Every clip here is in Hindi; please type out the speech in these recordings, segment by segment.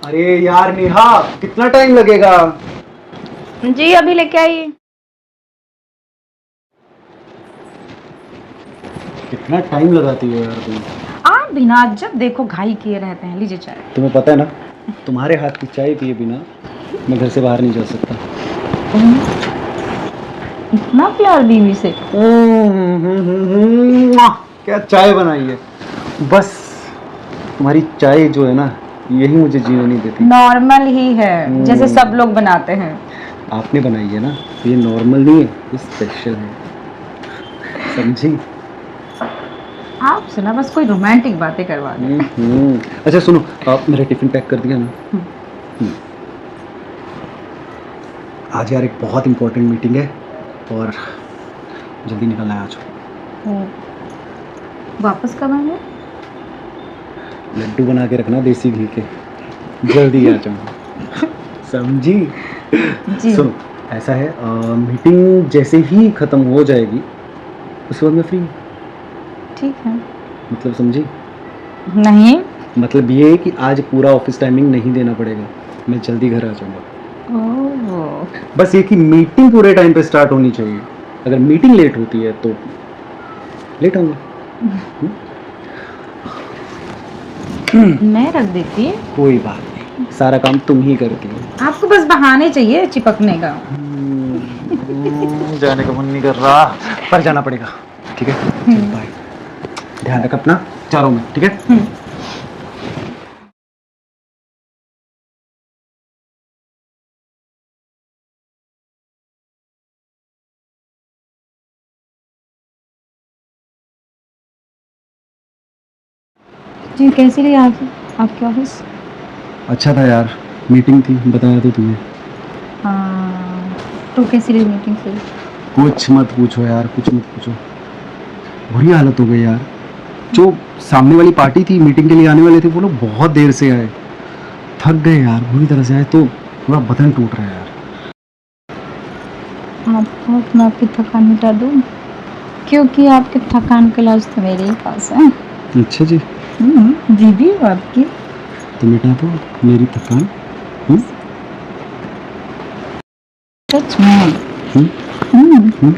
अरे यार नेहा, कितना टाइम लगेगा? जी अभी लेके आइए। कितना टाइम लगाती हो यार तुम। आप बिना जब देखो घाई किए रहते हैं, लीजिए चाय। तुम्हें पता है ना, तुम्हारे हाथ की चाय पिए बिना मैं घर से बाहर नहीं जा सकता। इतना प्यार बीवी से। क्या चाय बनाई है। बस तुम्हारी चाय जो है ना, यही मुझे जीने नहीं देती। नॉर्मल ही है, जैसे सब लोग बनाते हैं। आपने बनाई है ना, तो ये नॉर्मल नहीं है, ये स्पेशल है, समझी? आपसे ना बस कोई रोमांटिक बातें करवा दें। अच्छा सुनो, आप मेरा टिफिन पैक कर दिया ना? आज यार एक बहुत इंपॉर्टेंट मीटिंग है और जल्दी निकलना है आज। वापस कब आएंगे? लड्डू बना के रखना देसी घी के, जल्दी आ जाऊंगा। समझी? जी सुनो, ऐसा है, मीटिंग जैसे ही खत्म हो जाएगी उसके बाद मैं फ्री हूँ। ठीक है। मतलब समझी? नहीं। मतलब ये कि आज पूरा ऑफिस टाइमिंग नहीं देना पड़ेगा, मैं जल्दी घर आ जाऊंगा। ओह। बस ये कि मीटिंग पूरे टाइम पे स्टार्ट होनी चाहिए। अगर मीटिंग लेट होती है तो लेट आऊंगा। मैं रख देती। कोई बात नहीं, सारा काम तुम ही करती हो। आपको बस बहाने चाहिए चिपकने का। जाने का मन नहीं कर रहा, पर जाना पड़ेगा। ठीक है, चलो बाय। ध्यान रख अपना, चारों में, ठीक है? जी कैसे रही आज आपके ऑफिस? अच्छा था यार, मीटिंग थी, बताया तो तुम्हें। हाँ, तो कैसी रही मीटिंग फिर? कुछ मत पूछो यार, कुछ मत पूछो, बुरी हालत हो गई यार। जो सामने वाली पार्टी थी, मीटिंग के लिए आने वाले थे, वो लोग बहुत देर से आए। थक गए यार, बुरी तरह से आए, तो पूरा बदन टूट रहा है यार। मैं आपकी थकान मिटा दूँ, क्योंकि आपके थकान का इलाज तो मेरे ही पास है। अच्छा जी, दीदी आपकी। तो मिटा दो मेरी थकान। सच में। हम्म हम्म। हम्म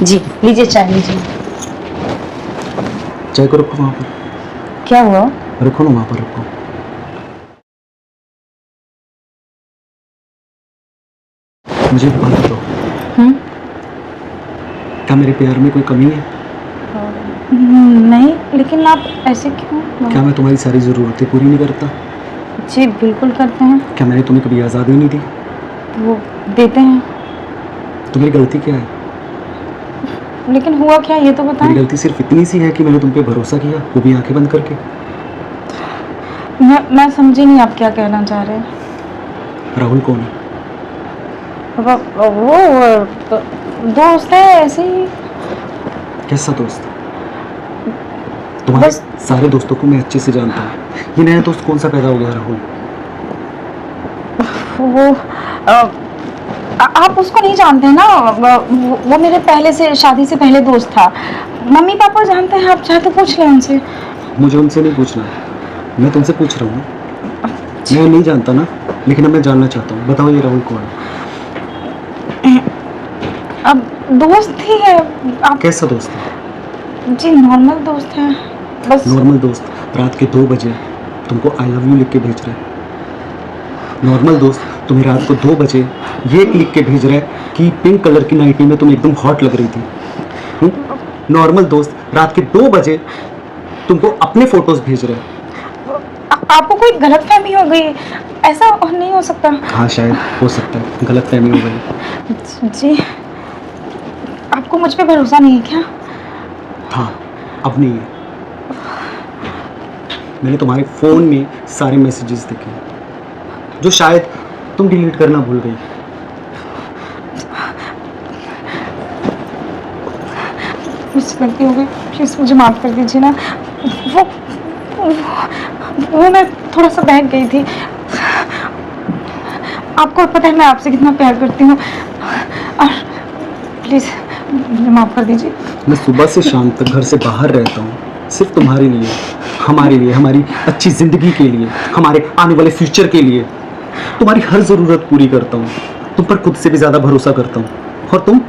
जी लीजिए चाय लीजिए। चाय को रखो वहाँ पर, क्या हुआ? रखो ना वहाँ पर रखो। मुझे एक बात बताओ, क्या मेरे प्यार में कोई कमी है? नहीं, लेकिन आप ऐसे क्यों? क्या मैं तुम्हारी सारी ज़रूरतें पूरी नहीं करता? जी बिल्कुल करते हैं। क्या मैंने तुम्हें कभी आज़ादी नहीं दी? वो देते हैं। तो मेरी गलती क्या है? लेकिन हुआ क्या ये तो मेरी बताएं। गलती सिर्फ इतनी सी है कि मैंने तुम पे भरोसा किया, वो भी आंखें बंद करके। मैं समझी नहीं आप क्या कहना चाह रहे हैं। राहुल कौन है? वो दोस्त है ऐसे ही। कैसा दोस्त? तुम्हारे बस सारे दोस्तों को मैं अच्छे से जानता हूँ, ये नया दोस्त कौन सा पैदा हो गया राहुल? वो आप उसको नहीं जानते हैं ना। वो मेरे पहले से शादी से पहले दोस्त था। मम्मी पापा जानते हैं, आप चाहे तो पूछ लें उनसे। मुझे उनसे नहीं पूछना, मैं तुमसे पूछ रहा हूँ ना। मैं नहीं जानता ना, लेकिन अब मैं जानना चाहता हूँ। बताओ ये राहुल कौन है? अब दोस्त ही है। आप कैसा दोस्त है? जी नॉर्मल दोस्त है बस। नॉर्मल दोस्त रात के 2 बजे तुमको आई लव यू लिख के भेज रहा है। नॉर्मल दोस्त तुम्हें रात को 2 बजे ये लिख के भेज रहा है कि पिंक कलर की नाइटी में तुम एकदम हॉट लग रही थी। नॉर्मल दोस्त रात के 2 बजे तुमको अपने फोटोज भेज रहा है। आपको कोई गलतफहमी हो गई, ऐसा नहीं हो सकता। हाँ शायद हो सकता है, गलत फहमी हो गई। जी आपको मुझ पे भरोसा नहीं है क्या? हाँ अब नहीं है। मैंने तुम्हारे फ़ोन में सारे मैसेजेस देखे जो शायद तुम डिलीट करना भूल गई। मुझसे गलती हो गई, प्लीज़ मुझे माफ़ कर दीजिए ना। वो वो मैं थोड़ा सा बहक गई थी। आपको पता है मैं आपसे कितना प्यार करती हूँ, और प्लीज़ मुझे माफ़ कर दीजिए। मैं सुबह से शाम तक घर से बाहर रहता हूँ सिर्फ तुम्हारे लिए, हमारे लिए, हमारी अच्छी ज़िंदगी के लिए, हमारे आने वाले फ्यूचर के लिए। तुम्हारी हर ज़रूरत पूरी करता हूँ, तुम पर खुद से भी ज़्यादा भरोसा करता हूँ, और तुम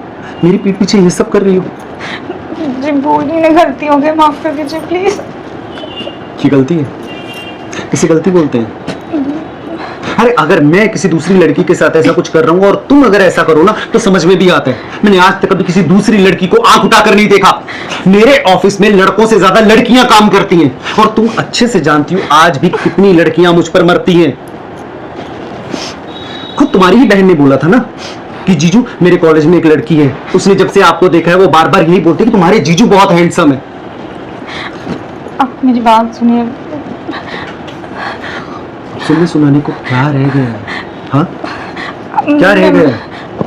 मेरी पीठ पीछे ये सब कर रही हो। जी भूल ही नहीं, गलती हो गई, माफ़ कर दीजिए प्लीज़। ये गलती है? इसे गलती बोलते हैं? अरे अगर मैं किसी दूसरी लड़की के साथ ऐसा कुछ कर रहा हूँ और तुम अगर ऐसा करो ना तो समझ में भी आता है। मैंने आज तक कभी किसी दूसरी लड़की को आंख उठाकर नहीं देखा। मेरे ऑफिस में लड़कों से ज्यादा लड़कियां काम करती हैं, और तुम अच्छे से जानती हो आज भी कितनी लड़कियां मुझ पर मरती हैं। खुद तुम्हारी ही बहन ने बोला था ना कि जीजू मेरे कॉलेज में एक लड़की है, उसने जब से आपको देखा है वो बार बार यही बोलती है कि तुम्हारे जीजू बहुत हैंडसम है। आप मेरी बात सुनिए। सुनने सुनाने को क्या रह गया है? हाँ क्या रह गया है?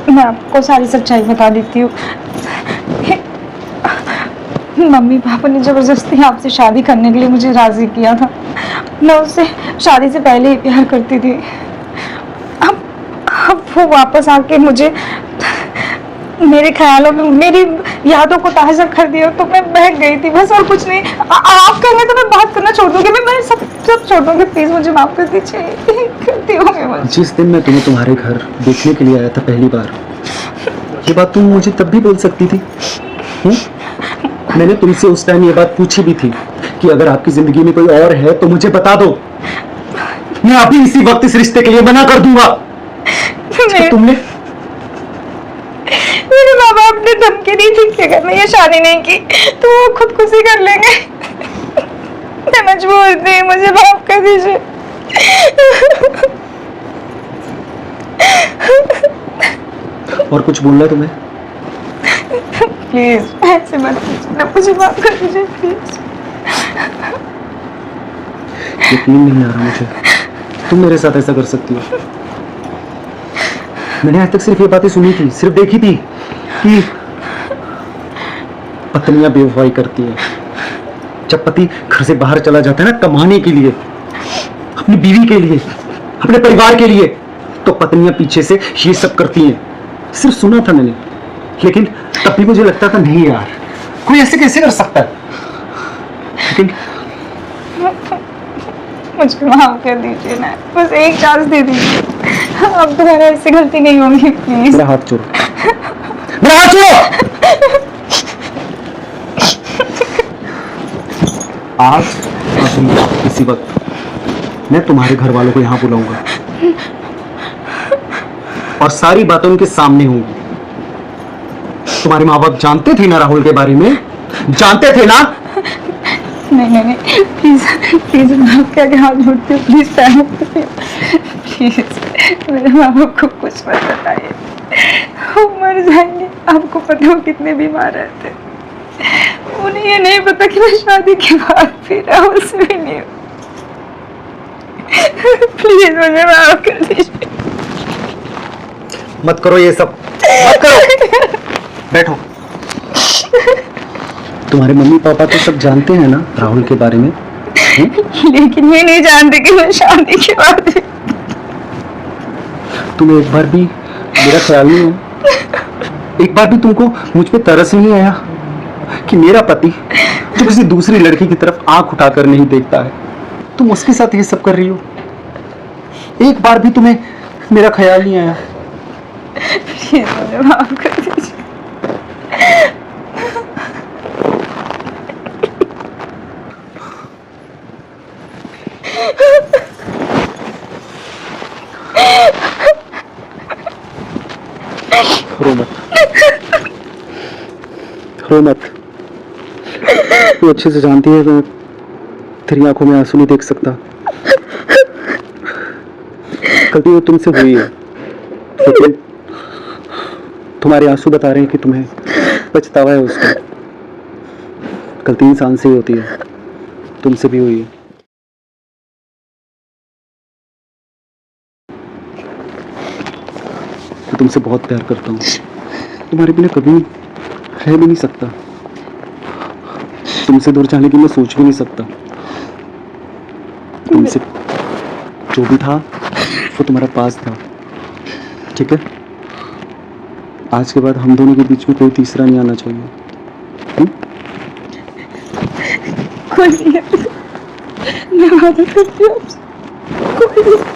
मैं आपको सारी सच्चाई बता देती हूँ। मम्मी पापा ने ज़बरदस्ती आपसे शादी करने के लिए मुझे राज़ी किया था। मैं उससे शादी से पहले ही प्यार करती थी। अब वो वापस आके मुझे मेरे ख्यालों में मेरी यादों को ताज़ा कर दिया, तो मैं बहक गई थी बस, और कुछ नहीं। आप कहेंगे तो मैं बात करना छोड़ दूंगी, मैं सब छोड़ दूंगी। प्लीज़ मुझे माफ़ कर दीजिए, गलती हो गई मुझसे। जिस दिन मैं तुम्हें तुम्हारे घर देखने के लिए आया था पहली बार, ये बात तुम मुझे तब भी बोल सकती थी। मैंने तुमसे उस टाइम ये बात पूछी भी थी कि अगर आपकी जिंदगी में कोई और है तो मुझे बता दो, मैं अभी इसी वक्त इस रिश्ते के लिए मना कर दूंगा। तुमने मेरे माँ बाप ने धमकी दी थी कि अगर मैं ये शादी नहीं की तो वो खुदकुशी कर लेंगे। मैं मजबूर थी, मुझे माफ कर दीजिए। और कुछ बोलना है तुम्हें? प्लीज ऐसे मत कीजिए ना, मुझे माफ कर दीजिए प्लीज। यकीन नहीं आ रहा मुझे तुम मेरे साथ ऐसा कर सकती हो। मैंने आज तक सिर्फ ये बातें सुनी थी, सिर्फ देखी थी कि पत्नियां बेवफाई करती हैं। जब पति घर से बाहर चला जाता है ना कमाने के लिए, अपनी बीवी के लिए, अपने परिवार के लिए, तो पत्नियां पीछे से ये सब करती हैं। सिर्फ सुना था मैंने, लेकिन तब भी मुझे लगता था नहीं यार, कोई ऐसे कैसे कर सकता है। लेकिन मुझे माफ कर दीजिए ना, बस एक चांस दे दीजिए। अब दोबारा ऐसी गलती नहीं होगी प्लीज। मेरा हाथ छोड़ो, मेरा हाथ छोड़ो। आज अभी इसी वक्त मैं तुम्हारे घर वालों को यहाँ बुलाऊंगा और सारी बातें उनके सामने होंगी। तुम्हारे माँ बाप जानते थे ना राहुल के बारे में? जानते थे ना? नहीं प्लीज प्लीज, मैं आपके आगे हाथ जोड़ती हूँ, प्लीज पैर प्लीज, मेरे माँ बाप को कुछ मत बताइए, वो मर जाएंगे। आपको पता हो कितने बीमार रहते, उन्हें ये नहीं पता कि मैं शादी के बाद फिर राहुल से भी नहीं हूँ। प्लीज मुझे माफ कर दीजिए। मत करो ये सब, मत करो। बैठो। तुम्हारे मम्मी पापा तो सब जानते हैं ना राहुल के बारे में? लेकिन ये नहीं जानते कि मैं शादी के बाद भी। तुम्हें एक बार भी मेरा ख्याल नहीं है? एक बार भी तुमको मुझ पे तरस नहीं आया कि मेरा पति जो किसी दूसरी लड़की की तरफ आंख उठाकर नहीं देखता है, तुम उसके साथ ये सब कर रही हो? एक बार भी तुम्हें मेरा ख्याल नहीं आया? प्लीज मुझे माफ कर दीजिए। रो मत, रो मत। तू अच्छे से जानती है मैं तेरी आंखों में आंसू नहीं देख सकता। गलती वो तुमसे हुई है, लेकिन तुम्हारे आंसू बता रहे हैं कि तुम्हें पछतावा है उसका। गलती इंसान से ही होती है, तुमसे भी हुई है। मैं तुमसे बहुत प्यार करता हूँ, तुम्हारे बिना कभी रह भी नहीं सकता। तुमसे दूर जाने की मैं सोच भी नहीं सकता। तुमसे जो भी था वो तुम्हारा पास था, ठीक है? आज के बाद हम दोनों के बीच में कोई तीसरा नहीं आना चाहिए। कोई नहीं, मैं वादा करती हूँ आपसे, कोई नहीं।